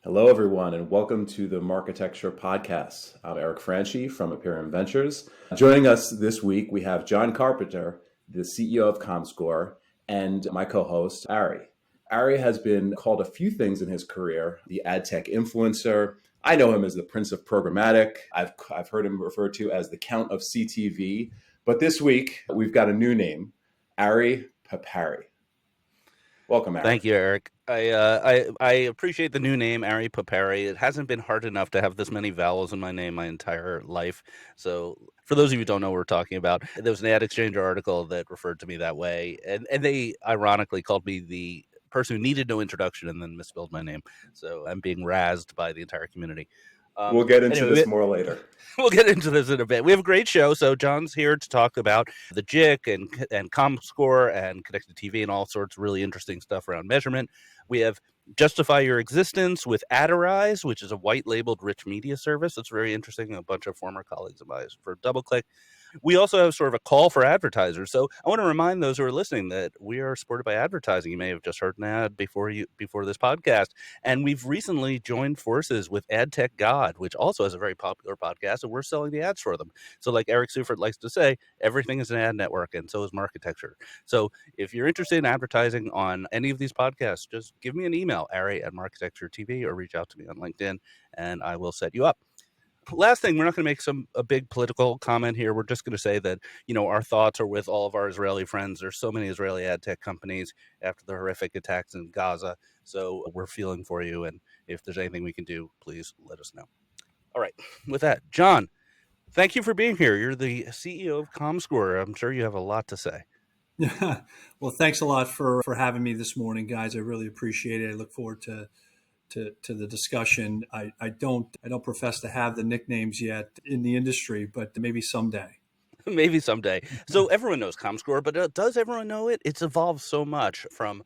Hello, everyone, and welcome to the Marketecture Podcast. I'm Eric Franchi from Imperium Ventures. Joining us this week, we have Jon Carpenter, the CEO of Comscore, and my co-host, Ari. Ari has been called a few things in his career: the ad tech influencer. I know him as the Prince of Programmatic. I've heard him referred to as the Count of CTV. But this week, we've got a new name, Ari Papari. Welcome, Ari. Thank you, Eric. I appreciate the new name, Ari Papari. It hasn't been hard enough to have this many vowels in my name my entire life. So for those of you who don't know what we're talking about, there was an Ad Exchanger article that referred to me that way. And they ironically called me the person who needed no introduction and then misspelled my name. So I'm being razzed by the entire community. We'll get into this more later. We'll get into this in a bit. We have a great show. So Jon's here to talk about the JIC and Comscore and connected TV and all sorts of really interesting stuff around measurement. We have Justify Your Existence with Aderize, which is a white labeled rich media service. It's very interesting. A bunch of former colleagues of mine for DoubleClick. We also have sort of a call for advertisers. So I want to remind those who are listening that we are supported by advertising. You may have just heard an ad before this podcast. And we've recently joined forces with AdTech God, which also has a very popular podcast, and we're selling the ads for them. So like Eric Seufert likes to say, everything is an ad network, and so is Marketecture. So if you're interested in advertising on any of these podcasts, just give me an email, Ari@Marketecture TV, or reach out to me on LinkedIn, and I will set you up. Last thing, we're not going to make a big political comment here. We're just going to say that, our thoughts are with all of our Israeli friends. There's so many Israeli ad tech companies after the horrific attacks in Gaza. So we're feeling for you. And if there's anything we can do, please let us know. All right. With that, Jon, thank you for being here. You're the CEO of Comscore. I'm sure you have a lot to say. Yeah. Well, thanks a lot for having me this morning, guys. I really appreciate it. I look forward to the discussion. I don't profess to have the nicknames yet in the industry, but maybe someday. Maybe someday. So everyone knows Comscore, but does everyone know it? It's evolved so much from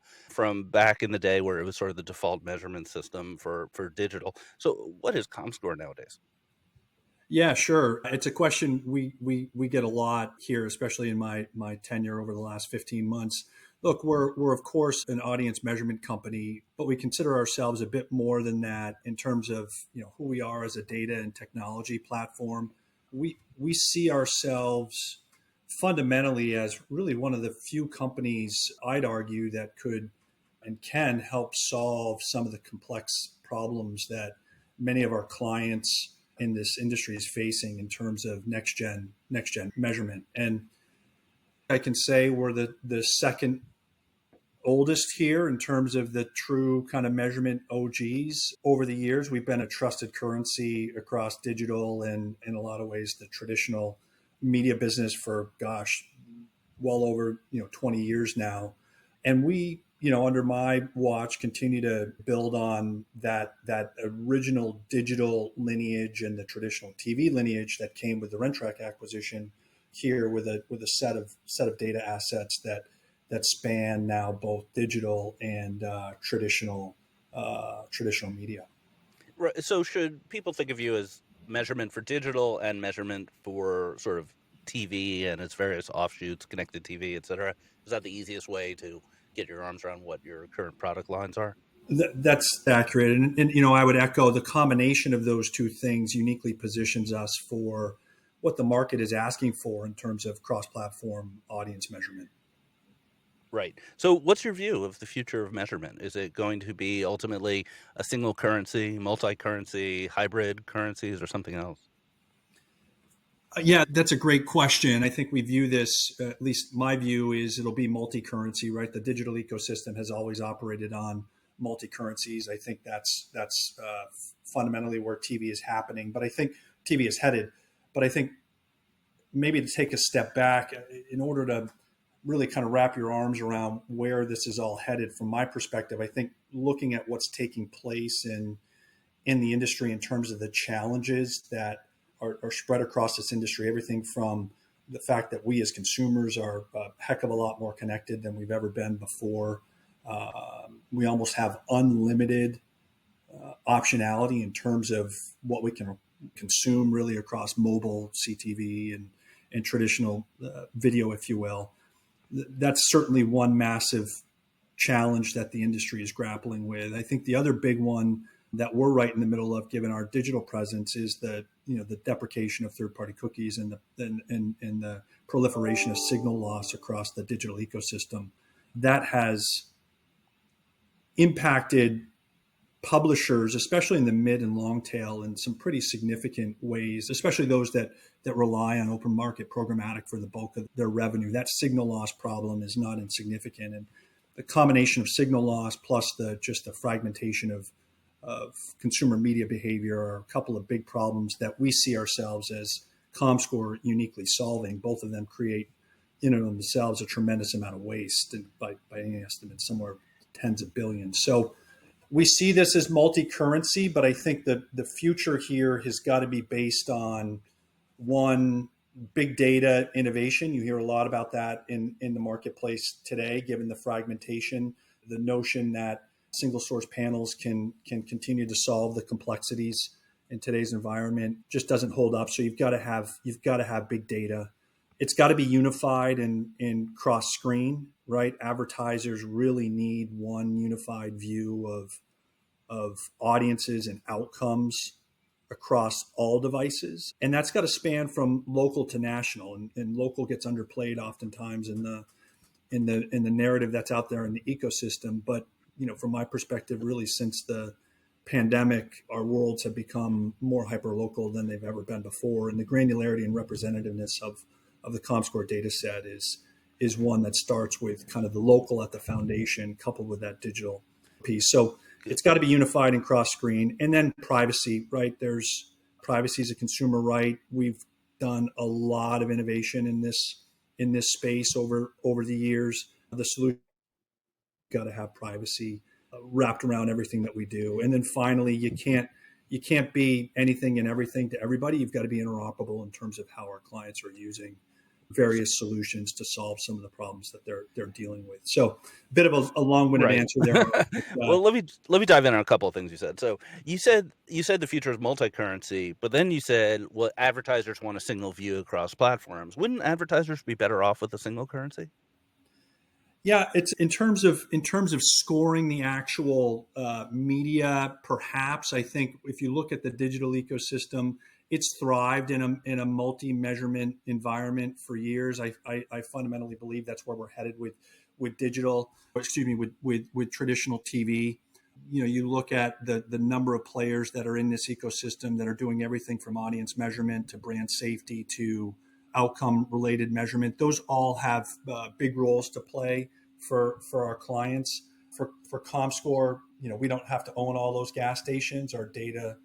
back in the day where it was sort of the default measurement system for digital. So what is Comscore nowadays? Yeah, sure. It's a question we get a lot here, especially in my tenure over the last 15 months. Look, we're of course an audience measurement company, but we consider ourselves a bit more than that in terms of who we are as a data and technology platform. We see ourselves fundamentally as really one of the few companies, I'd argue, that could and can help solve some of the complex problems that many of our clients in this industry is facing in terms of next gen measurement. And I can say we're the second oldest here in terms of the true kind of measurement OGs. Over the years, we've been a trusted currency across digital and in a lot of ways the traditional media business for, well over 20 years now. And we, under my watch, continue to build on that original digital lineage and the traditional TV lineage that came with the Rentrak acquisition here with a set of data assets that span now both digital and traditional media. Right. So should people think of you as measurement for digital and measurement for sort of TV and its various offshoots, connected TV, et cetera? Is that the easiest way to get your arms around what your current product lines are? That's accurate. And I would echo the combination of those two things uniquely positions us for what the market is asking for in terms of cross-platform audience measurement. Right. So what's your view of the future of measurement? Is it going to be ultimately a single currency, multi-currency, hybrid currencies, or something else? Yeah, that's a great question. I think we view this, at least my view is it'll be multi-currency, right? The digital ecosystem has always operated on multi-currencies. I think that's fundamentally where TV is happening, but I think TV is headed. But I think maybe to take a step back in order to really kind of wrap your arms around where this is all headed from my perspective, I think looking at what's taking place in the industry in terms of the challenges that are spread across this industry, everything from the fact that we as consumers are a heck of a lot more connected than we've ever been before. We almost have unlimited optionality in terms of what we can consume really across mobile, CTV, and traditional video, if you will. That's certainly one massive challenge that the industry is grappling with. I think the other big one that we're right in the middle of, given our digital presence, is the deprecation of third-party cookies and the proliferation of signal loss across the digital ecosystem. That has impacted publishers, especially in the mid and long tail, in some pretty significant ways, especially those that rely on open market programmatic for the bulk of their revenue. That signal loss problem is not insignificant. And the combination of signal loss plus the fragmentation of consumer media behavior are a couple of big problems that we see ourselves as Comscore uniquely solving. Both of them create in and of themselves a tremendous amount of waste, and by any estimate, somewhere tens of billions. So we see this as multi-currency, but I think that the future here has got to be based on, one, big data innovation. You hear a lot about that in the marketplace today, given the fragmentation, the notion that single source panels can continue to solve the complexities in today's environment just doesn't hold up. So you've got to have big data. It's got to be unified and cross screen, right? Advertisers really need one unified view of audiences and outcomes across all devices. And that's got to span from local to national, and local gets underplayed oftentimes in the narrative that's out there in the ecosystem. But, from my perspective, really since the pandemic, our worlds have become more hyper-local than they've ever been before. And the granularity and representativeness of the Comscore data set is one that starts with kind of the local at the foundation, coupled with that digital piece. So it's got to be unified and cross-screen. And then privacy, right? There's privacy is a consumer right. We've done a lot of innovation in this space over the years. The solution got to have privacy wrapped around everything that we do. And then finally, you can't be anything and everything to everybody. You've got to be interoperable in terms of how our clients are using various solutions to solve some of the problems that they're dealing with. So a bit of a long-winded answer there. Well, let me dive in on a couple of things you said. So you said the future is multi-currency, but then you said, well, advertisers want a single view across platforms. Wouldn't advertisers be better off with a single currency? Yeah, it's in terms of scoring the actual media. Perhaps I think if you look at the digital ecosystem, it's thrived in a multi-measurement environment for years. I fundamentally believe that's where we're headed with digital. With traditional TV. You look at the number of players that are in this ecosystem that are doing everything from audience measurement to brand safety to outcome-related measurement. Those all have big roles to play for our clients. For Comscore, we don't have to own all those gas stations. Our data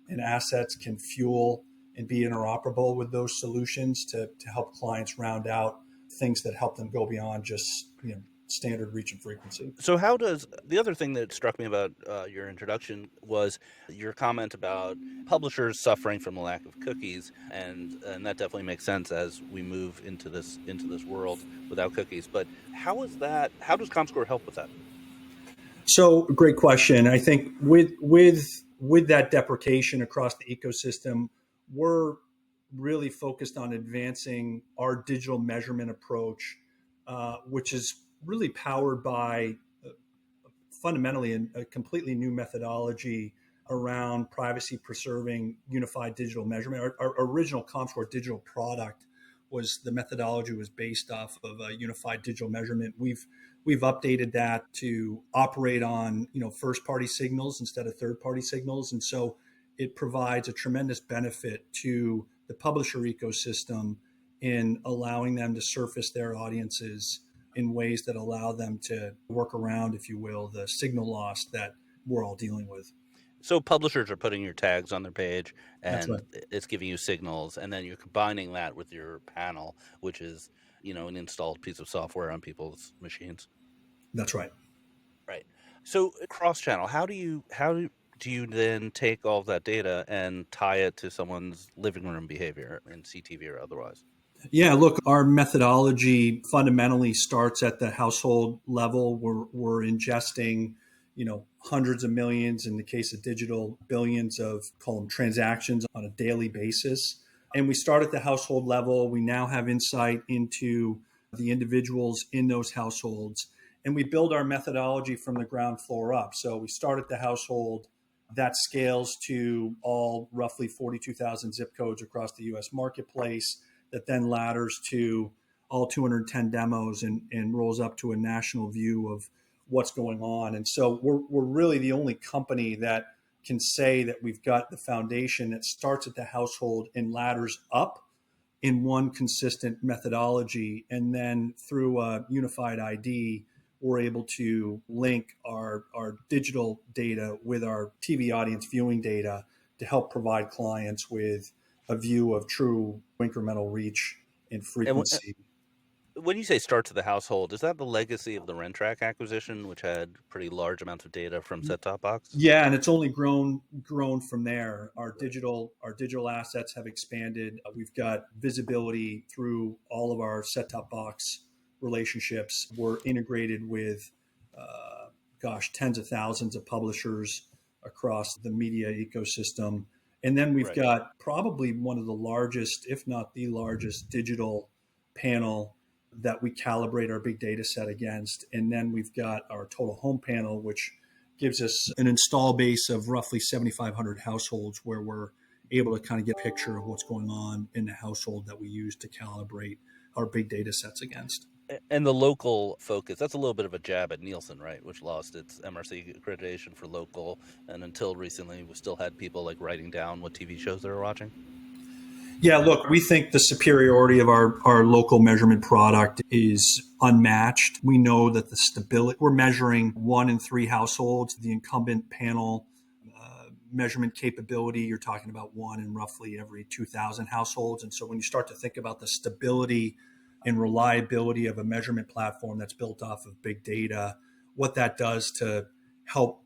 and assets can fuel and be interoperable with those solutions to help clients round out things that help them go beyond just standard reach and frequency. So how does the other thing that struck me about your introduction was your comment about publishers suffering from a lack of cookies, and that definitely makes sense as we move into this world without cookies. But how does Comscore help with that? So great question. I think with that deprecation across the ecosystem, we're really focused on advancing our digital measurement approach, which is really powered by fundamentally a completely new methodology around privacy preserving unified digital measurement. Our original Comscore digital product the methodology was based off of a unified digital measurement. We've updated that to operate on first party signals instead of third party signals, and so it provides a tremendous benefit to the publisher ecosystem in allowing them to surface their audiences in ways that allow them to work around, if you will, the signal loss that we're all dealing with. So publishers are putting your tags on their page, and right. It's giving you signals, and then you're combining that with your panel, which is an installed piece of software on people's machines. That's right. Right. So cross-channel, how do you then take all of that data and tie it to someone's living room behavior in CTV or otherwise? Yeah, look, our methodology fundamentally starts at the household level. We're ingesting, hundreds of millions, in the case of digital, billions of, call them, transactions on a daily basis. And we start at the household level. We now have insight into the individuals in those households. And we build our methodology from the ground floor up. So we start at the household. That scales to all roughly 42,000 zip codes across the US marketplace, that then ladders to all 210 demos and rolls up to a national view of what's going on. And so we're really the only company that can say that we've got the foundation that starts at the household and ladders up in one consistent methodology. And then through a unified ID, we're able to link our digital data with our TV audience viewing data to help provide clients with a view of true incremental reach and frequency. When you say start to the household, is that the legacy of the Rent-Track acquisition, which had pretty large amounts of data from set-top box? Yeah, and it's only grown from there. Our digital assets have expanded. We've got visibility through all of our set-top box relationships. We're integrated with, tens of thousands of publishers across the media ecosystem. And then we've got probably one of the largest, if not the largest, digital panel that we calibrate our big data set against. And then we've got our total home panel, which gives us an install base of roughly 7,500 households where we're able to kind of get a picture of what's going on in the household that we use to calibrate our big data sets against. And the local focus, that's a little bit of a jab at Nielsen, right? Which lost its MRC accreditation for local. And until recently, we still had people like writing down what TV shows they were watching. Yeah, look, we think the superiority of our local measurement product is unmatched. We know that the stability, we're measuring 1 in 3 households. The incumbent panel measurement capability, you're talking about 1 in roughly every 2,000 households. And so when you start to think about the stability and reliability of a measurement platform that's built off of big data, what that does to help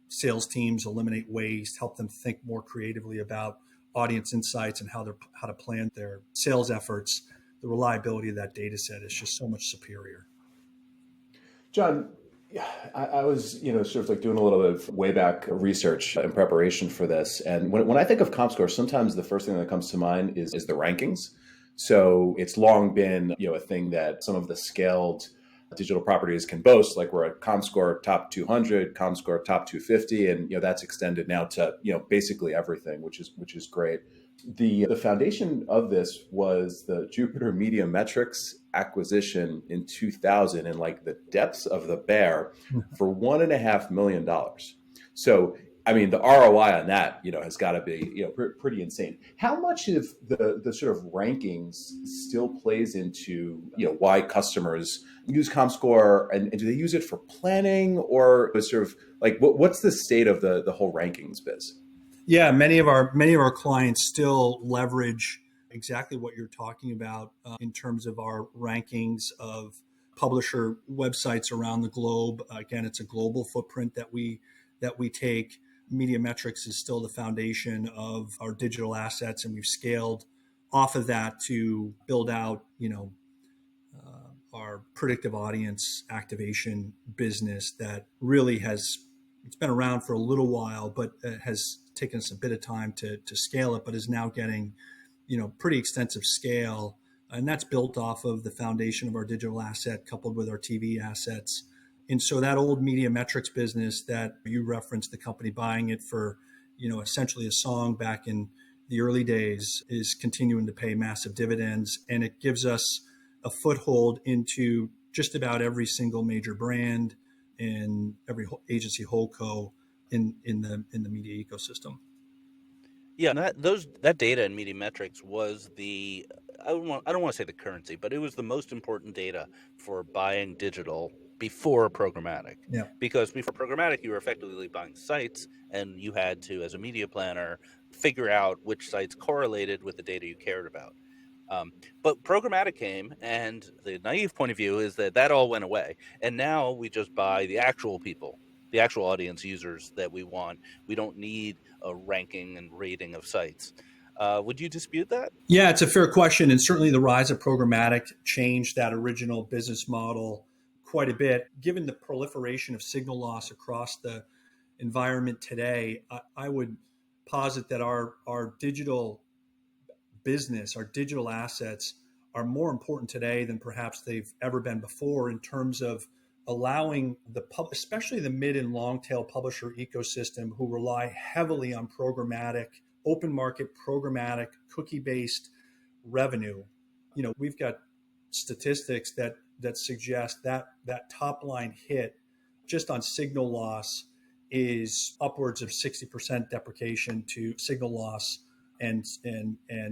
sales teams eliminate waste, help them think more creatively about audience insights and how to plan their sales efforts, the reliability of that data set is just so much superior. John, I was, sort of like doing a little bit of way back research in preparation for this. And when I think of Comscore, sometimes the first thing that comes to mind is the rankings. So it's long been, a thing that some of the scaled digital properties can boast, like we're at Comscore top 200, Comscore top 250, and that's extended now to basically everything, which is great. The foundation of this was the Jupiter Media Metrics acquisition in 2000, and like the depths of the bear for $1.5 million. So I mean, the ROI on that, has got to be, pretty insane. How much of the sort of rankings still plays into, why customers use Comscore, and do they use it for planning, or sort of like what's the state of the whole rankings biz? Yeah, many of our clients still leverage exactly what you're talking about in terms of our rankings of publisher websites around the globe. Again, it's a global footprint that we take. Media metrics is still the foundation of our digital assets, and we've scaled off of that to build out, our predictive audience activation business that really it's been around for a little while, but has taken us a bit of time to scale it, but is now getting, pretty extensive scale. And that's built off of the foundation of our digital asset coupled with our TV assets. And so that old media metrics business that you referenced, the company buying it for, essentially a song back in the early days, is continuing to pay massive dividends. And it gives us a foothold into just about every single major brand and every agency holdco in the media ecosystem. Yeah, and that data and media metrics was I don't want to say the currency, but it was the most important data for buying digital before programmatic. Yeah. Because before programmatic, you were effectively buying sites, and you had to, as a media planner, figure out which sites correlated with the data you cared about. But programmatic came, and the naive point of view is that all went away. And now we just buy the actual people, the actual audience users that we want. We don't need a ranking and rating of sites. Would you dispute that? Yeah, it's a fair question. And certainly the rise of programmatic changed that original business model quite a bit. Given the proliferation of signal loss across the environment today, I would posit that our digital business, our digital assets are more important today than perhaps they've ever been before in terms of allowing especially the mid and long tail publisher ecosystem who rely heavily on programmatic, open market, programmatic, cookie-based revenue. We've got statistics that suggest that top line hit just on signal loss is upwards of 60% deprecation to signal loss and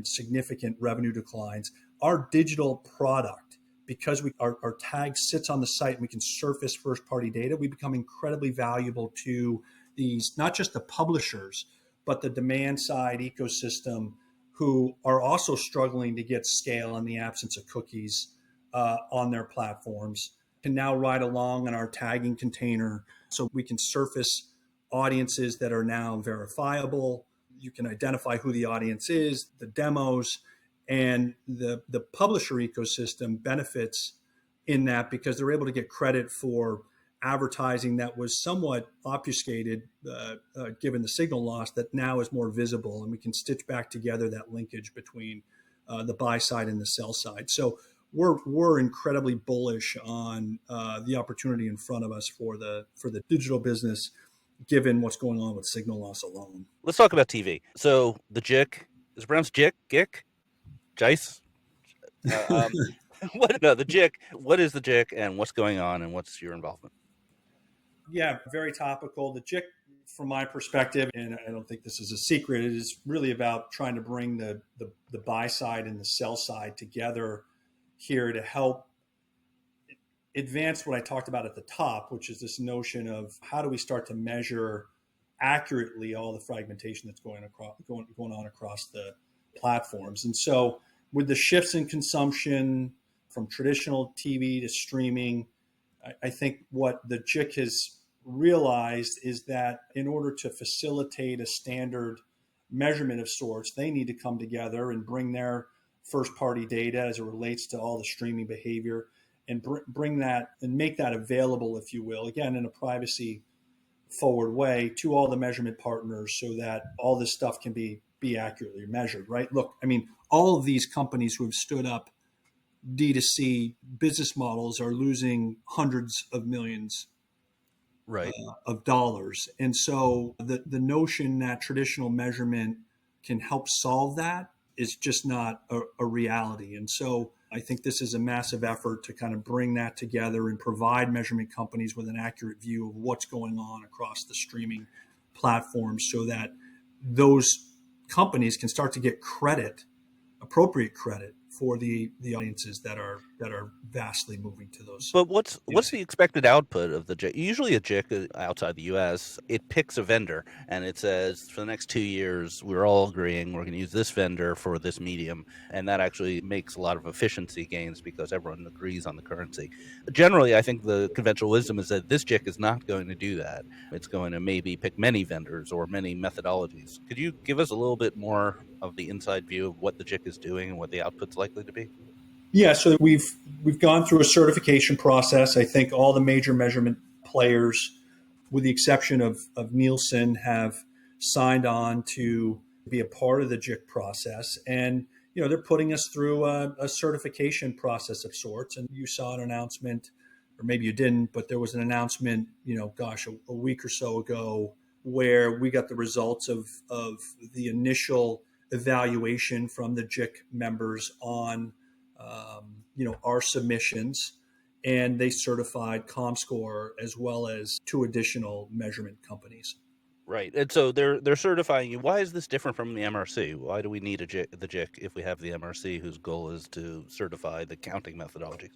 significant revenue declines. Our digital product, because our tag sits on the site and we can surface first party data, we become incredibly valuable to these, not just the publishers, but the demand side ecosystem who are also struggling to get scale in the absence of cookies on their platforms, can now ride along in our tagging container so we can surface audiences that are now verifiable. You can identify who the audience is, the demos, and the publisher ecosystem benefits in that because they're able to get credit for advertising that was somewhat obfuscated given the signal loss that now is more visible, and we can stitch back together that linkage between the buy side and the sell side. So we're incredibly bullish on the opportunity in front of us for the digital business, given what's going on with signal loss alone. Let's talk about TV. So the JIC, is it pronounced JIC? GIC? JICE? The JIC. What is the JIC and what's going on and what's your involvement? Yeah, very topical. The JIC, from my perspective, and I don't think this is a secret, it is really about trying to bring the buy side and the sell side together here to help advance what I talked about at the top, which is this notion of how do we start to measure accurately all the fragmentation that's going on across the platforms. And so with the shifts in consumption from traditional TV to streaming, I think what the JIC has realized is that in order to facilitate a standard measurement of sorts, they need to come together and bring their first party data as it relates to all the streaming behavior and bring that and make that available, if you will, again, in a privacy forward way to all the measurement partners so that all this stuff can be accurately measured, right? Look, I mean, all of these companies who have stood up D2C business models are losing hundreds of millions of dollars. And so the notion that traditional measurement can help solve that is just not a reality. And so I think this is a massive effort to kind of bring that together and provide measurement companies with an accurate view of what's going on across the streaming platforms so that those companies can start to get credit, appropriate credit, for the audiences that are vastly moving to those. But what's the expected output of the JIC? Usually a JIC outside the US, it picks a vendor and it says for the next 2 years, we're all agreeing we're going to use this vendor for this medium. And that actually makes a lot of efficiency gains because everyone agrees on the currency. Generally, I think the conventional wisdom is that this JIC is not going to do that. It's going to maybe pick many vendors or many methodologies. Could you give us a little bit more of the inside view of what the JIC is doing and what the output's likely to be? Yeah, so we've gone through a certification process. I think all the major measurement players, with the exception of Nielsen, have signed on to be a part of the JIC process. And, they're putting us through a certification process of sorts. And you saw an announcement, or maybe you didn't, but there was an announcement, a week or so ago, where we got the results of the initial evaluation from the JIC members on our submissions, and they certified Comscore as well as 2 additional measurement companies. Right, and so they're certifying you. Why is this different from the MRC? Why do we need the JIC if we have the MRC, whose goal is to certify the counting methodology?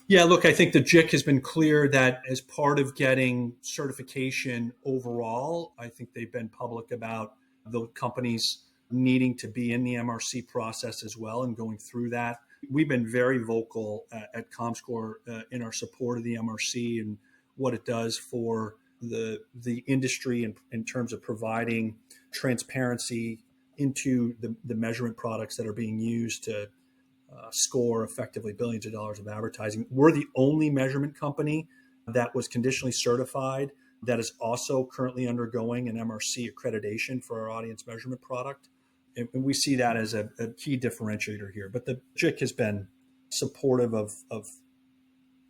Yeah, look, I think the JIC has been clear that as part of getting certification overall, I think they've been public about the companies needing to be in the MRC process as well and going through that. We've been very vocal at Comscore in our support of the MRC and what it does for the industry in terms of providing transparency into the measurement products that are being used to score effectively billions of dollars of advertising. We're the only measurement company that was conditionally certified that is also currently undergoing an MRC accreditation for our audience measurement product. And we see that as a key differentiator here. But the JIC has been supportive of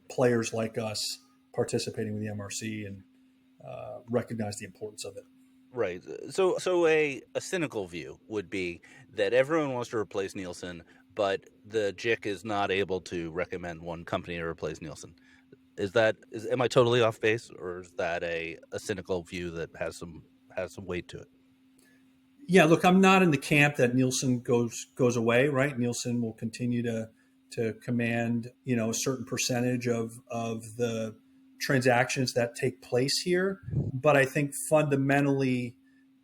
players like us participating with the MRC and recognize the importance of it. Right. So a cynical view would be that everyone wants to replace Nielsen, but the JIC is not able to recommend one company to replace Nielsen. Am I totally off base, or is that a cynical view that has some weight to it? Yeah, look, I'm not in the camp that Nielsen goes away, right? Nielsen will continue to command, a certain percentage of the transactions that take place here. But I think fundamentally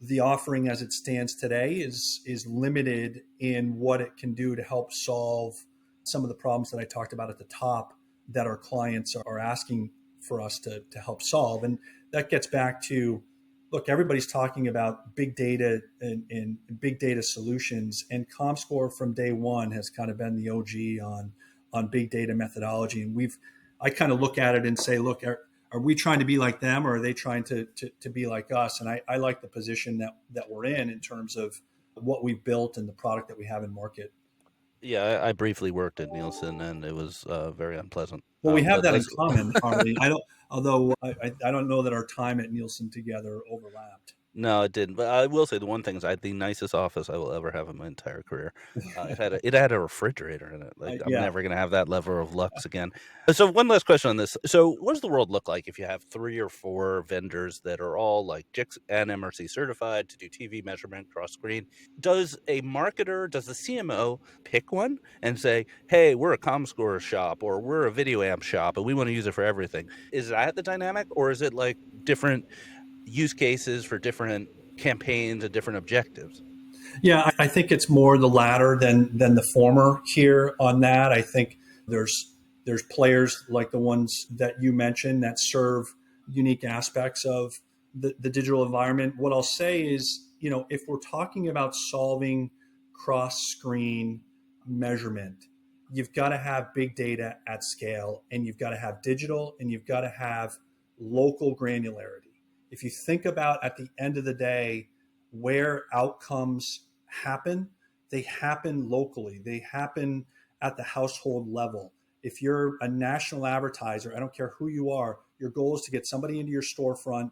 the offering as it stands today is limited in what it can do to help solve some of the problems that I talked about at the top that our clients are asking for us to help solve. And that gets back to, look, everybody's talking about big data and big data solutions, and Comscore from day one has kind of been the OG on big data methodology. And I kind of look at it and say, look, are we trying to be like them, or are they trying to be like us? And I like the position that we're in terms of what we've built and the product that we have in market. Yeah, I briefly worked at Nielsen, and it was very unpleasant. Well, we have that in common, Harley. Although I don't know that our time at Nielsen together overlapped. No, it didn't. But I will say the one thing is I had the nicest office I will ever have in my entire career. It had a refrigerator in it. Like I'm never going to have that level of lux again. So one last question on this. So what does the world look like if you have 3 or 4 vendors that are all like JIC and MRC certified to do TV measurement cross screen? Does the CMO pick one and say, hey, we're a Comscore shop or we're a video amp shop and we want to use it for everything? Is that the dynamic, or is it like different use cases for different campaigns and different objectives? Yeah, I think it's more the latter than the former here on that. I think there's players like the ones that you mentioned that serve unique aspects of the digital environment. What I'll say is, if we're talking about solving cross-screen measurement, you've got to have big data at scale, and you've got to have digital, and you've got to have local granularity. If you think about, at the end of the day, where outcomes happen, they happen locally. They happen at the household level. If you're a national advertiser, I don't care who you are, your goal is to get somebody into your storefront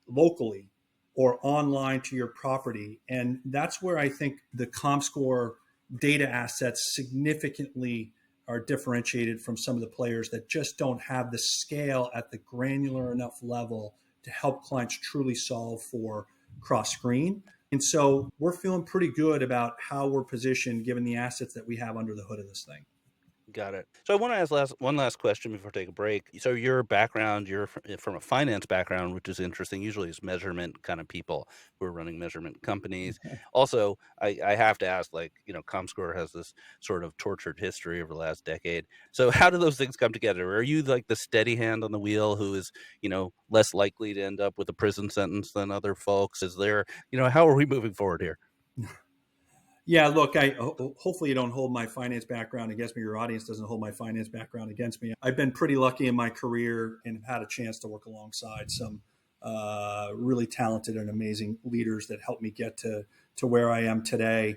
locally or online to your property. And that's where I think the Comscore data assets significantly are differentiated from some of the players that just don't have the scale at the granular enough level to help clients truly solve for cross-screen. And so we're feeling pretty good about how we're positioned given the assets that we have under the hood of this thing. Got it. So I want to ask one last question before I take a break. So your background, you're from a finance background, which is interesting. Usually it's measurement kind of people who are running measurement companies. Also, I have to ask, Comscore has this sort of tortured history over the last decade. So how do those things come together? Are you like the steady hand on the wheel who is, less likely to end up with a prison sentence than other folks? Is there, how are we moving forward here? Yeah, look, hopefully you don't hold my finance background against me. Your audience doesn't hold my finance background against me. I've been pretty lucky in my career and have had a chance to work alongside some really talented and amazing leaders that helped me get to where I am today.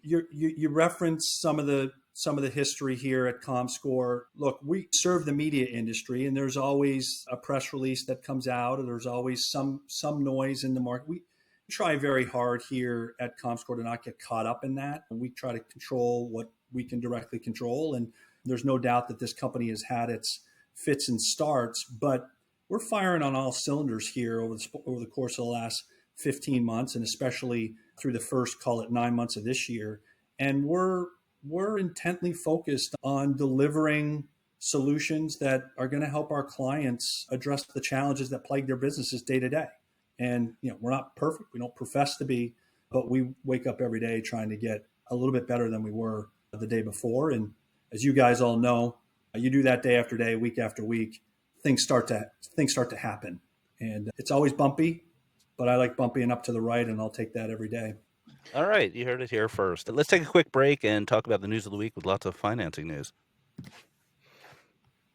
You referenced some of the history here at Comscore. Look, we serve the media industry, and there's always a press release that comes out, or there's always some noise in the market. We try very hard here at Comscore to not get caught up in that. We try to control what we can directly control. And there's no doubt that this company has had its fits and starts, but we're firing on all cylinders here over the course of the last 15 months, and especially through the first, call it 9 months of this year. And we're intently focused on delivering solutions that are going to help our clients address the challenges that plague their businesses day to day. And, we're not perfect. We don't profess to be, but we wake up every day trying to get a little bit better than we were the day before. And as you guys all know, you do that day after day, week after week, things start to happen. And it's always bumpy, but I like bumpy and up to the right, and I'll take that every day. All right. You heard it here first. Let's take a quick break and talk about the news of the week with lots of financing news.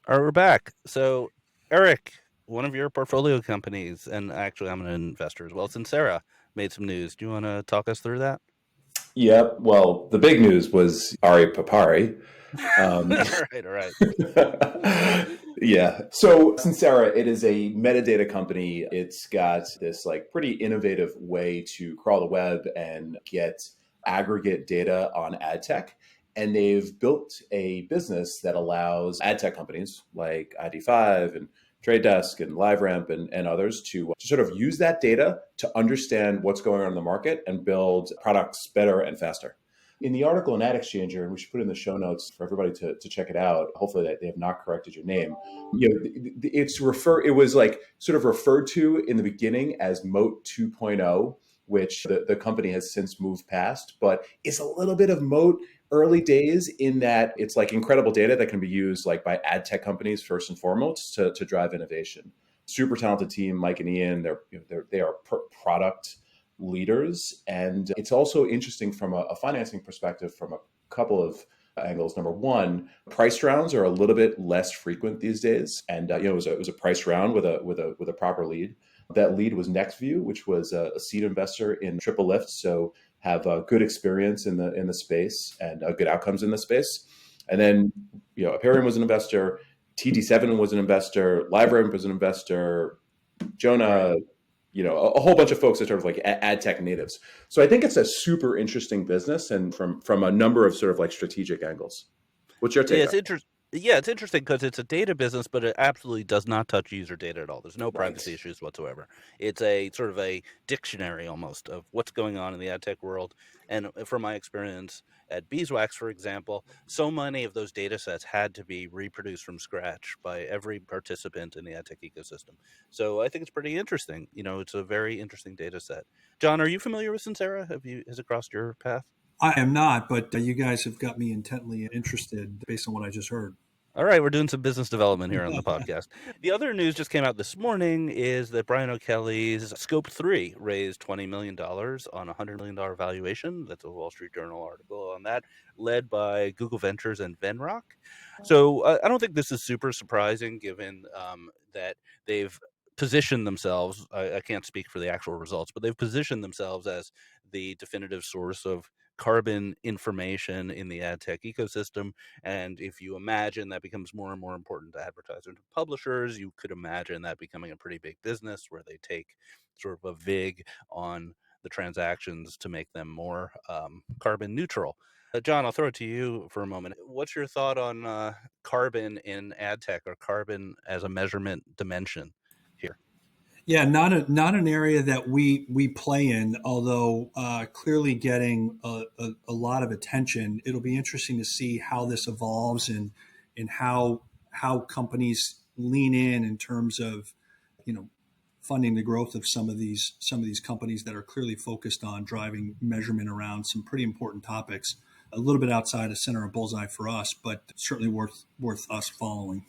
All right, we're back. So, Eric, one of your portfolio companies, and actually I'm an investor as well, Sincera, made some news. Do you want to talk us through that? Yeah, well, the big news was Ari Papari. All right. Yeah. So Sincera, it is a metadata company. It's got this like pretty innovative way to crawl the web and get aggregate data on ad tech. And they've built a business that allows ad tech companies like ID5 and Trade Desk and LiveRamp and others to sort of use that data to understand what's going on in the market and build products better and faster. In the article in Ad Exchanger, and we should put in the show notes for everybody to check it out. Hopefully they have not corrected your name. It was like sort of referred to in the beginning as Moat 2.0, which the company has since moved past, but it's a little bit of Moat early days in that it's like incredible data that can be used like by ad tech companies first and foremost to drive innovation. Super talented team, Mike and Ian. They are product leaders, and it's also interesting from a financing perspective from a couple of angles. Number one, price rounds are a little bit less frequent these days, and it was a price round with a proper lead. That lead was NextView, which was a seed investor in Triple Lift, so have good experience in the space and good outcomes in the space. And then Aperion was an investor, TD7 was an investor, LiveRamp was an investor, Jonah. A whole bunch of folks that are like ad tech natives. So I think it's a super interesting business, and from a number of sort of like strategic angles. What's your take? Yeah, it's interesting. Yeah, it's interesting because it's a data business, but it absolutely does not touch user data at all. There's no privacy issues whatsoever. It's a sort of a dictionary almost of what's going on in the ad tech world. And from my experience at Beeswax, for example, so many of those data sets had to be reproduced from scratch by every participant in the ad tech ecosystem. So I think it's pretty interesting. It's a very interesting data set. John, are you familiar with Sincera? Has it crossed your path? I am not, but you guys have got me intently interested based on what I just heard. All right, we're doing some business development here on the podcast. The other news just came out this morning is that Brian O'Kelly's Scope3 raised $20 million on a $100 million valuation. That's a Wall Street Journal article on that, led by Google Ventures and Venrock. So I don't think this is super surprising given that they've positioned themselves, I can't speak for the actual results, but they've positioned themselves as the definitive source of carbon information in the ad tech ecosystem. And if you imagine that becomes more and more important to advertisers and publishers, you could imagine that becoming a pretty big business where they take sort of a VIG on the transactions to make them more carbon neutral. John, I'll throw it to you for a moment. What's your thought on carbon in ad tech, or carbon as a measurement dimension here? Yeah, not an area that we play in, although clearly getting a lot of attention. It'll be interesting to see how this evolves and how companies lean in terms of funding the growth of some of these companies that are clearly focused on driving measurement around some pretty important topics. A little bit outside of center of bullseye for us, but certainly worth us following.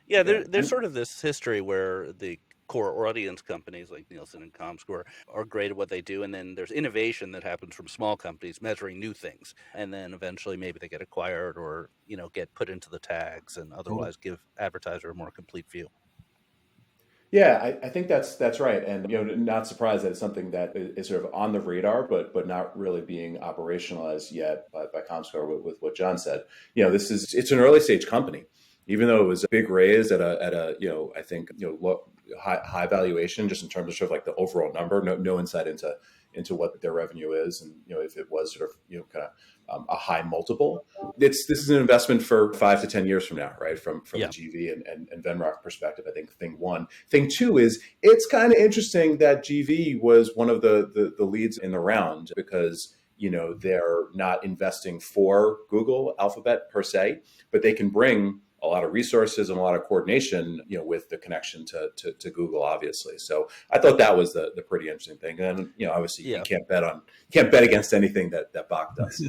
Yeah, there's sort of this history where the core audience companies like Nielsen and Comscore are great at what they do, and then there's innovation that happens from small companies measuring new things, and then eventually maybe they get acquired or get put into the tags and otherwise give advertiser a more complete view. Yeah, I think that's right, and not surprised that it's something that is sort of on the radar, but not really being operationalized yet by Comscore. With what John said, it's an early stage company, even though it was a big raise at a I think high valuation just in terms of sort of like the overall number. No insight into what their revenue is, and if it was sort of kind of a high multiple. This is an investment for 5 to 10 years from now, right? From the GV and Venrock perspective, I think thing one. Thing two is it's kind of interesting that GV was one of the leads in the round because they're not investing for Google, Alphabet per se, but they can bring a lot of resources and a lot of coordination, with the connection to Google, obviously. So I thought that was the pretty interesting thing. And obviously you can't bet against anything that Bach does.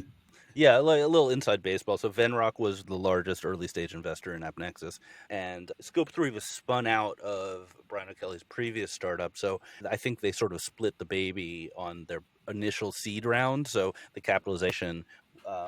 Yeah, like a little inside baseball. So Venrock was the largest early stage investor in AppNexus, and Scope3 was spun out of Brian O'Kelly's previous startup. So I think they sort of split the baby on their initial seed round. So the capitalization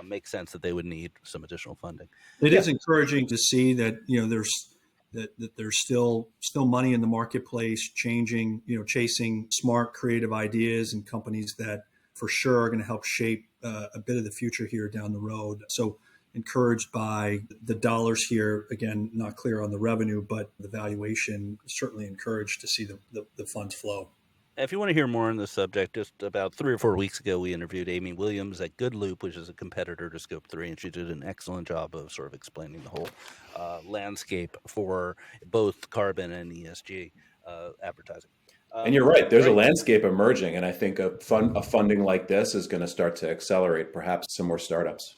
makes sense that they would need some additional funding. It is encouraging to see that there's that there's still money in the marketplace, chasing smart, creative ideas and companies that for sure are going to help shape a bit of the future here down the road. So encouraged by the dollars here. Again, not clear on the revenue, but the valuation, certainly encouraged to see the funds flow. If you want to hear more on this subject, just about 3 or 4 weeks ago, we interviewed Amy Williams at Good Loop, which is a competitor to Scope3, and she did an excellent job of sort of explaining the whole landscape for both carbon and ESG advertising. And you're right. There's a landscape emerging, and I think a funding like this is going to start to accelerate perhaps some more startups.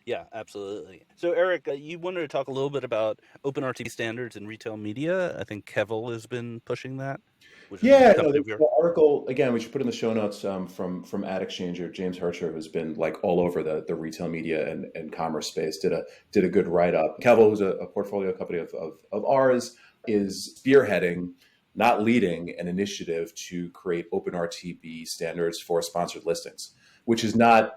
Yeah, absolutely. So, Eric, you wanted to talk a little bit about open RTB standards in retail media. I think Kevel has been pushing that. Yeah, the article, again, we should put in the show notes from Ad Exchanger. James Hircher, who's been like all over the retail media and commerce space, did a good write-up. Kevel, who's a portfolio company of ours, is spearheading, not leading, an initiative to create open RTB standards for sponsored listings, which is not,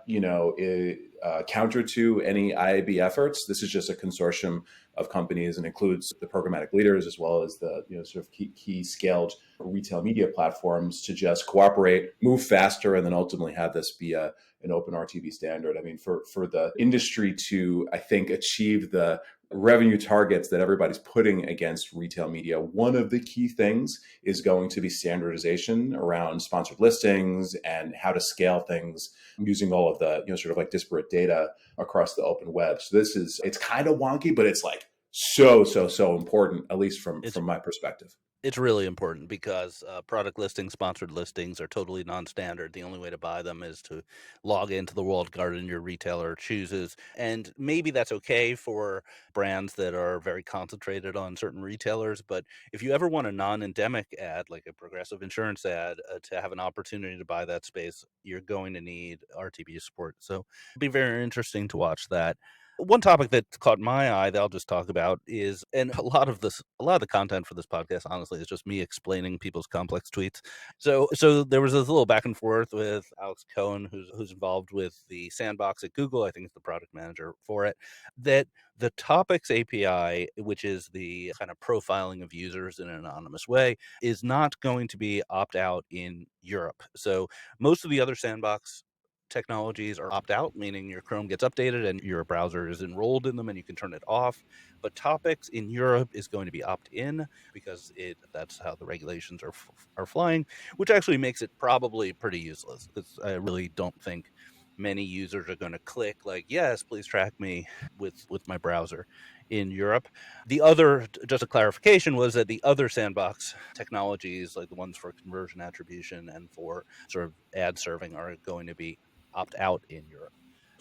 counter to any IAB efforts. This is just a consortium of companies and includes the programmatic leaders as well as the sort of key scaled retail media platforms to just cooperate, move faster, and then ultimately have this be an open RTB standard. I mean, for the industry to, I think, achieve the revenue targets that everybody's putting against retail media, one of the key things is going to be standardization around sponsored listings and how to scale things using all of the sort of like disparate data across the open web. So it's kind of wonky, but it's like so important, at least from my perspective. It's really important because product listings, sponsored listings are totally non-standard. The only way to buy them is to log into the walled garden your retailer chooses. And maybe that's okay for brands that are very concentrated on certain retailers. But if you ever want a non-endemic ad, like a Progressive insurance ad, to have an opportunity to buy that space, you're going to need RTB support. So it'll be very interesting to watch that. One topic that caught my eye that I'll just talk about is, and a lot of the content for this podcast, honestly, is just me explaining people's complex tweets. So there was this little back and forth with Alex Cohen, who's involved with the Sandbox at Google. I think it's the product manager for it. That the Topics API, which is the kind of profiling of users in an anonymous way, is not going to be opt out in Europe. So most of the other Sandbox technologies are opt out, meaning your Chrome gets updated and your browser is enrolled in them and you can turn it off. But Topics in Europe is going to be opt in because that's how the regulations are flying, which actually makes it probably pretty useless because I really don't think many users are going to click like, yes, please track me with my browser in Europe. The other, just a clarification, was that the other Sandbox technologies, like the ones for conversion attribution and for sort of ad serving, are going to be opt out in Europe.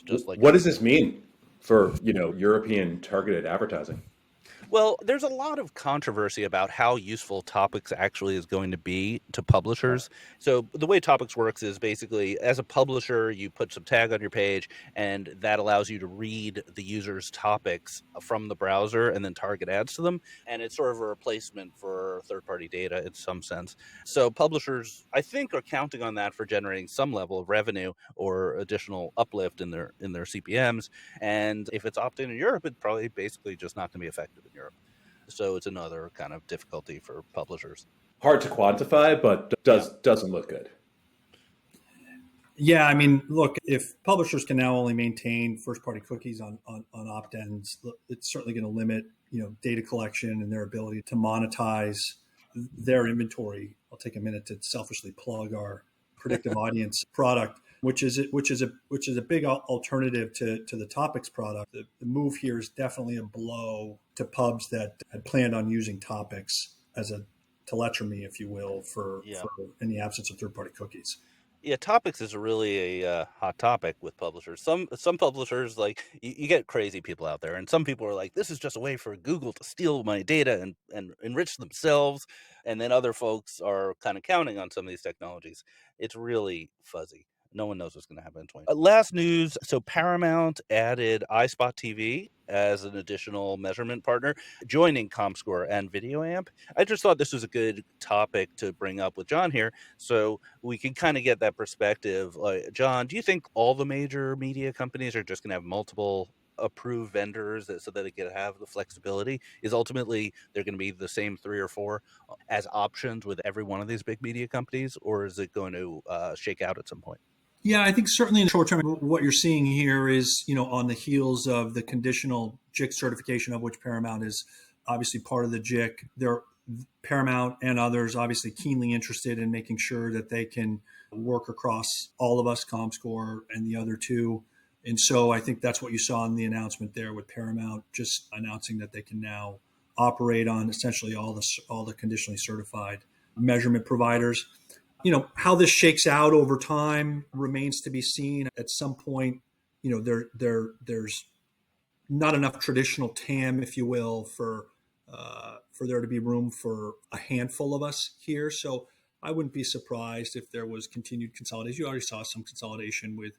Just like what does this mean for European targeted advertising? Well, there's a lot of controversy about how useful Topics actually is going to be to publishers. So the way Topics works is basically, as a publisher, you put some tag on your page, and that allows you to read the user's topics from the browser and then target ads to them. And it's sort of a replacement for third-party data in some sense. So publishers, I think, are counting on that for generating some level of revenue or additional uplift in their CPMs. And if it's opt-in in Europe, it's probably basically just not going to be effective in Europe. So it's another kind of difficulty for publishers. Hard to quantify, but doesn't look good. Yeah, I mean, look, if publishers can now only maintain first-party cookies on opt-ins, it's certainly going to limit data collection and their ability to monetize their inventory. I'll take a minute to selfishly plug our predictive audience product, which is a big alternative to the Topics product. The move here is definitely a blow to pubs that had planned on using Topics as a telemetry, if you will, for in the absence of third-party cookies. Yeah, Topics is really a hot topic with publishers. Some publishers, like, you get crazy people out there, and some people are like, this is just a way for Google to steal my data and enrich themselves. And then other folks are kind of counting on some of these technologies. It's really fuzzy. No one knows what's going to happen in 20. Last news, so Paramount added iSpot TV as an additional measurement partner, joining Comscore and VideoAmp. I just thought this was a good topic to bring up with Jon here, so we can kind of get that perspective. Jon, do you think all the major media companies are just going to have multiple approve vendors so that they can have the flexibility? Is ultimately they're going to be the same 3 or 4 as options with every one of these big media companies, or is it going to shake out at some point? Yeah, I think certainly in the short term, what you're seeing here is, on the heels of the conditional JIC certification, of which Paramount is obviously part of the JIC. Paramount and others obviously keenly interested in making sure that they can work across all of us, Comscore and the other two. And so I think that's what you saw in the announcement there with Paramount, just announcing that they can now operate on essentially all the conditionally certified measurement providers. How this shakes out over time remains to be seen. At some point, there's not enough traditional TAM, if you will, for there to be room for a handful of us here. So I wouldn't be surprised if there was continued consolidation. You already saw some consolidation with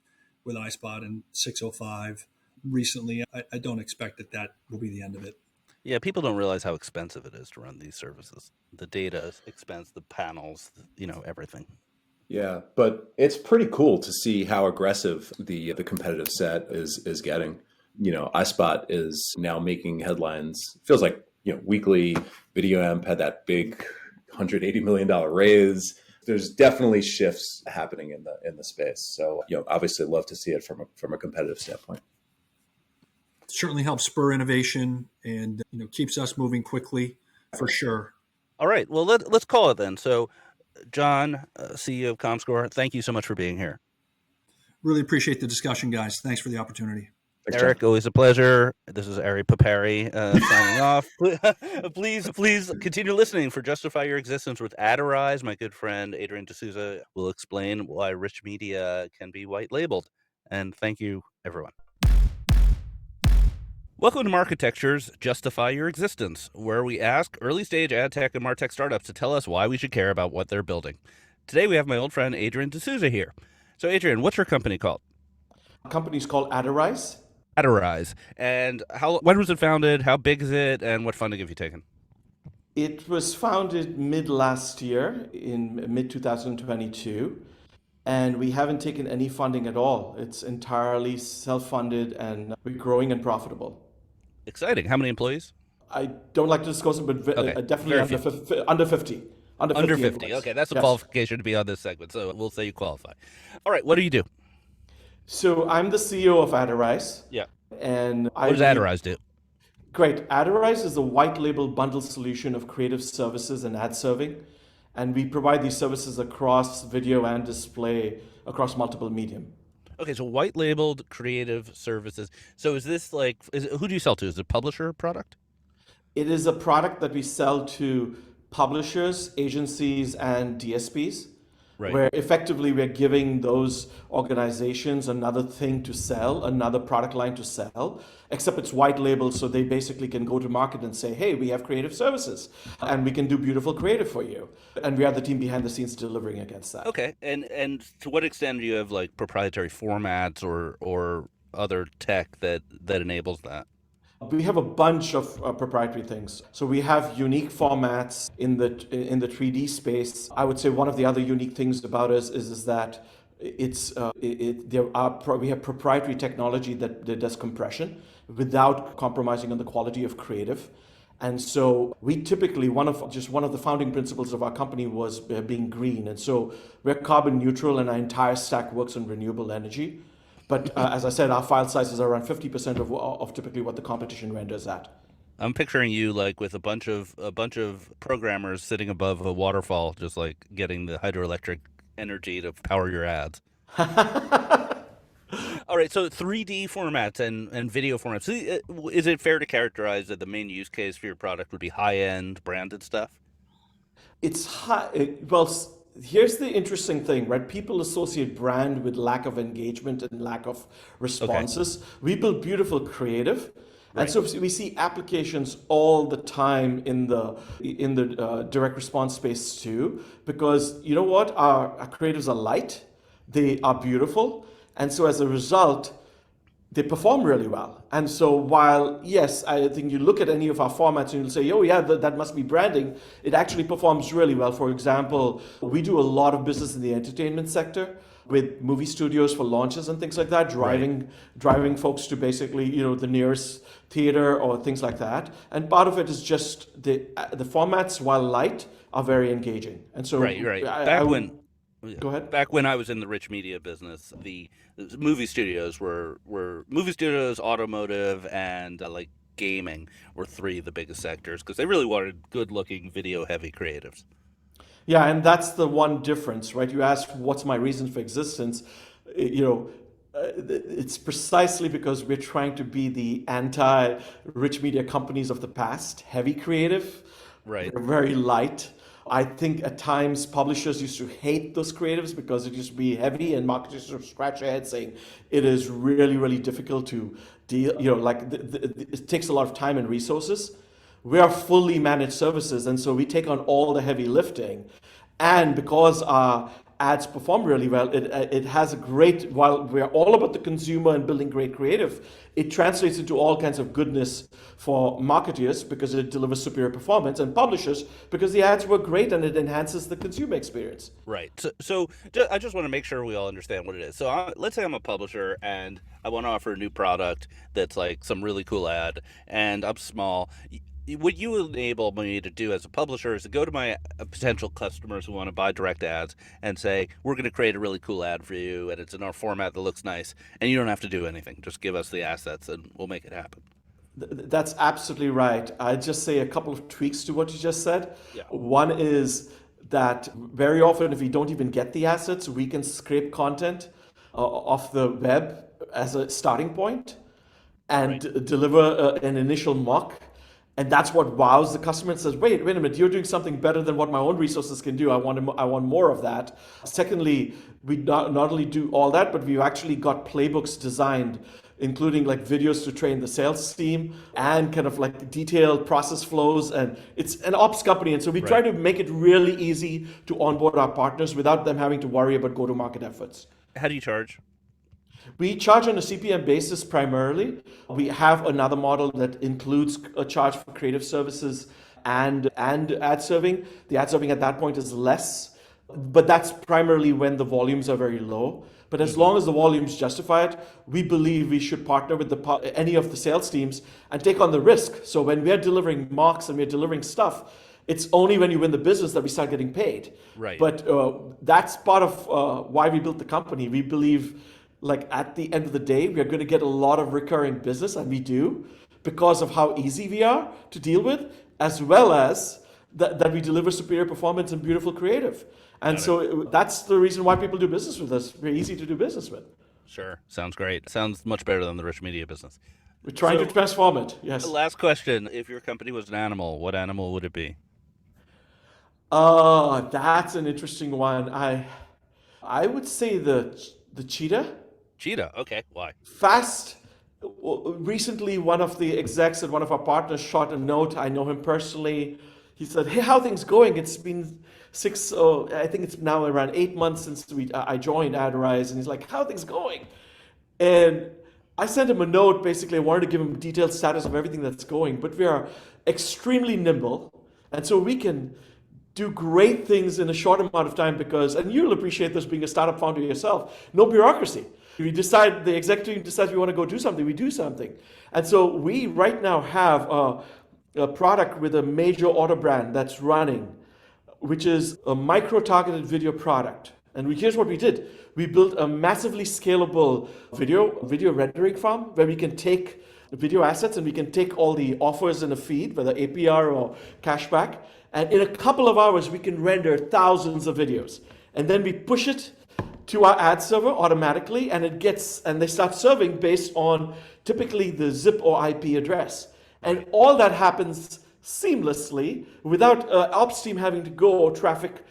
iSpot and 605 recently. I don't expect that will be the end of it. Yeah, people don't realize how expensive it is to run these services. The data expense, the panels, everything. Yeah, but it's pretty cool to see how aggressive the competitive set is getting. iSpot is now making headlines. Feels like, weekly. VideoAmp had that big $180 million raise. There's definitely shifts happening in the space. So, obviously love to see it from a competitive standpoint. Certainly helps spur innovation and keeps us moving quickly, for sure. All right, well let's call it then. So, Jon, CEO of Comscore, thank you so much for being here. Really appreciate the discussion, guys. Thanks for the opportunity. Thanks, Eric, Jon. Always a pleasure. This is Ari Papari signing off. Please continue listening for Justify Your Existence with Aderize. My good friend Adrian D'Souza will explain why rich media can be white labeled. And thank you, everyone. Welcome to Marketecture's Justify Your Existence, where we ask early-stage ad tech and martech startups to tell us why we should care about what they're building. Today we have my old friend Adrian D'Souza here. So Adrian, what's your company called? Our company's called Aderize. Aderize. And when was it founded? How big is it? And what funding have you taken? It was founded mid last year, in mid 2022. And we haven't taken any funding at all. It's entirely self-funded, and we're growing and profitable. Exciting. How many employees? I don't like to disclose it, but okay. Definitely under 50. Under 50. Okay, that's a qualification to be on this segment, so we'll say you qualify. All right, what do you do? So I'm the CEO of Aderize. Yeah. And what does Aderize do? Great. Aderize is a white label bundle solution of creative services and ad serving. And we provide these services across video and display across multiple medium. Okay, so white labeled creative services. So is this who do you sell to? Is it a publisher product? It is a product that we sell to publishers, agencies, and DSPs. Right. Where effectively we're giving those organizations another thing to sell, another product line to sell, except it's white labeled, so they basically can go to market and say, hey, we have creative services and we can do beautiful creative for you. And we are the team behind the scenes delivering against that. Okay. And to what extent do you have proprietary formats or other tech that enables that? We have a bunch of proprietary things. So we have unique formats in the 3D space. I would say one of the other unique things about us is that we have proprietary technology that does compression without compromising on the quality of creative. And so we typically, one of the founding principles of our company was being green. And so we're carbon neutral, and our entire stack works on renewable energy. But as I said, our file sizes are around 50% of typically what the competition renders at. I'm picturing you with a bunch of programmers sitting above a waterfall, just getting the hydroelectric energy to power your ads. All right, so 3D formats and video formats. Is it fair to characterize that the main use case for your product would be high-end branded stuff? It's high. Well, here's the interesting thing, right? People associate brand with lack of engagement and lack of responses. Okay. We build beautiful creative. Right. And so we see applications all the time in the direct response space too, because you know what? Our creatives are light, they are beautiful, and so as a result, they perform really well. And so while, yes, I think you look at any of our formats and you'll say, oh yeah, that must be branding, it actually performs really well. For example, we do a lot of business in the entertainment sector. with movie studios for launches and things like that, driving folks to basically, the nearest theater or things like that. And part of it is just the formats, while light, are very engaging. And so Right. Go ahead. Back when I was in the rich media business, the movie studios were movie studios, automotive, and like gaming were three of the biggest sectors because they really wanted good-looking, video-heavy creatives. Yeah, and that's the one difference, right? You asked, what's my reason for existence? It's precisely because we're trying to be the anti-rich media companies of the past, heavy creative, Right. very light. I think at times publishers used to hate those creatives because it used to be heavy, and marketers sort of scratch their head saying it is really, really difficult to deal. It takes a lot of time and resources. We are fully managed services, and so we take on all the heavy lifting. And because our ads perform really well, it has a great, while we're all about the consumer and building great creative, it translates into all kinds of goodness for marketers because it delivers superior performance, and publishers because the ads were great and it enhances the consumer experience. Right. So I just want to make sure we all understand what it is. So let's say I'm a publisher and I want to offer a new product that's like some really cool ad, and I'm small. What you enable me to do as a publisher is to go to my potential customers who want to buy direct ads and say, we're going to create a really cool ad for you, and it's in our format that looks nice, and you don't have to do anything. Just give us the assets and we'll make it happen. That's absolutely right. I'd just say a couple of tweaks to what you just said. Yeah. One is that very often, if we don't even get the assets, we can scrape content off the web as a starting point and deliver an initial mock. And that's what wows the customer and says, wait a minute, you're doing something better than what my own resources can do. I want more of that. Secondly, we not only do all that, but we've actually got playbooks designed, including like videos to train the sales team and kind of like detailed process flows. And it's an ops company. And so we try to make it really easy to onboard our partners without them having to worry about go-to-market efforts. How do you charge? We charge on a CPM basis primarily. We have another model that includes a charge for creative services and ad serving. The ad serving at that point is less, but that's primarily when the volumes are very low. But as long as the volumes justify it, we believe we should partner with any of the sales teams and take on the risk. So when we're delivering mocks and we're delivering stuff, it's only when you win the business that we start getting paid. Right. But that's part of why we built the company. We believe, like, at the end of the day, we are going to get a lot of recurring business, and we do, because of how easy we are to deal with, as well as that we deliver superior performance and beautiful creative. And so that's the reason why people do business with us. We're easy to do business with. Sure. Sounds great. Sounds much better than the rich media business. We're trying to transform it, yes. Last question. If your company was an animal, what animal would it be? That's an interesting one. I would say the cheetah. Cheetah. Okay. Why? Fast. Recently, one of the execs at one of our partners shot a note. I know him personally. He said, "Hey, how are things going? It's been I think it's now around 8 months since I joined Aderize." And he's like, "How are things going?" And I sent him a note. Basically, I wanted to give him a detailed status of everything that's going. But we are extremely nimble, and so we can do great things in a short amount of time because, and you'll appreciate this being a startup founder yourself, no bureaucracy. The executive team decides we want to go do something, we do something. And so we right now have a product with a major auto brand that's running, which is a micro-targeted video product. And here's what we did. We built a massively scalable video rendering farm where we can take video assets and we can take all the offers in a feed, whether APR or cashback, and in a couple of hours we can render thousands of videos. And then we push it to our ad server automatically, and they start serving based on typically the zip or IP address. And all that happens seamlessly without ops team having to go traffic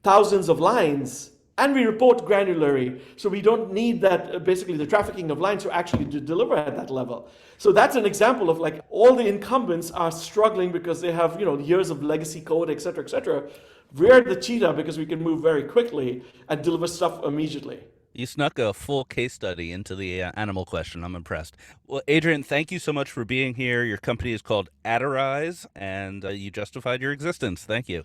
thousands of lines. And we report granularly, so we don't need that, basically the trafficking of lines to actually deliver at that level. So that's an example of like all the incumbents are struggling because they have years of legacy code, et cetera, et cetera. We're the cheetah because we can move very quickly and deliver stuff immediately. You snuck a full case study into the animal question. I'm impressed. Well, Adrian, thank you so much for being here. Your company is called Aderize, and you justified your existence. Thank you.